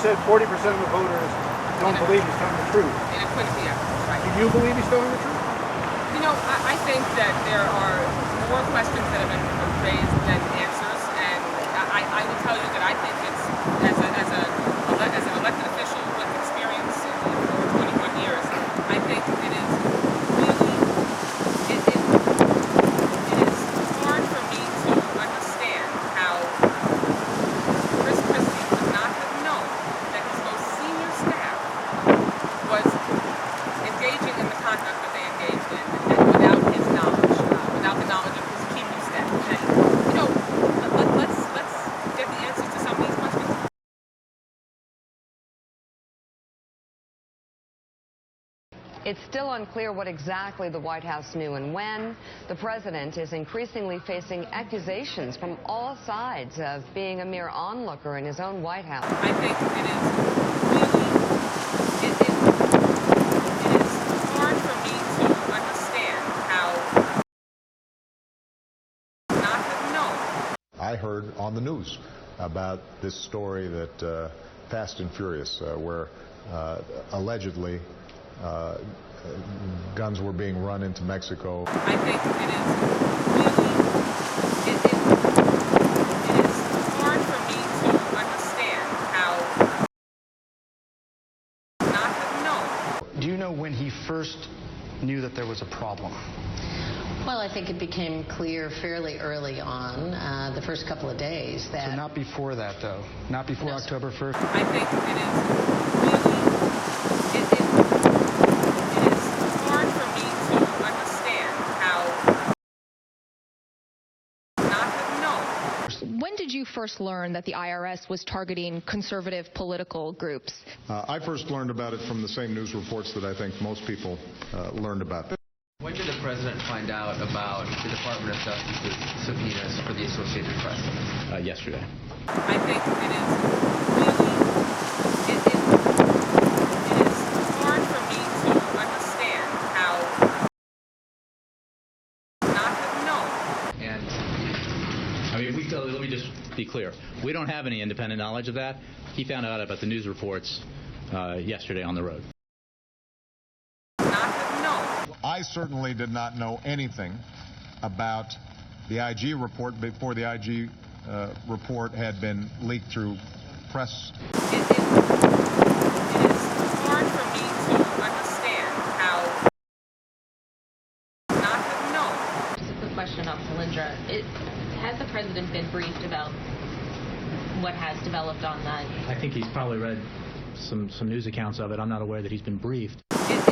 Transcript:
said 40% of the voters don't believe he's telling the truth. And it couldn't be accurate, right? Do you believe he's telling the truth? You know, I think that there are more questions that have been raised than answers, and I will tell you that I think it's, as an elected official with experience for 21 years, I think it is really, it is hard for me to understand how Chris Christie would not have known that his most senior staff was engaging in the conduct that they engaged in, and without his knowledge, without the knowledge of his chief of staff. And, you know, let's get the answers to some of these questions. It's still unclear what exactly the White House knew and when. The president is increasingly facing accusations from all sides of being a mere onlooker in his own White House. I think it is really, it is hard for me to understand how not have known. I heard on the news about this story that Fast and Furious, where allegedly guns were being run into Mexico. I think it is really, it is hard for me to understand how not have known. Do you know when he first knew that there was a problem? Well, I think it became clear fairly early on, the first couple of days, that... So not before that, though? Not before No, October 1st? I think it is really, it is hard for me to understand how not have known. When did you first learn that the IRS was targeting conservative political groups? I first learned about it from the same news reports that I think most people learned about. When did the president find out about the Department of Justice's subpoenas for the Associated Press? Yesterday. I think it is really, it is hard for me to understand how not have known. And I mean, let me just be clear. We don't have any independent knowledge of that. He found out about the news reports yesterday on the road. I certainly did not know anything about the IG report before the IG report had been leaked through press. It is hard for me to understand how not have known. Just a quick question about Solyndra. Has the president been briefed about what has developed on that? I think he's probably read some news accounts of it. I'm not aware that he's been briefed. It is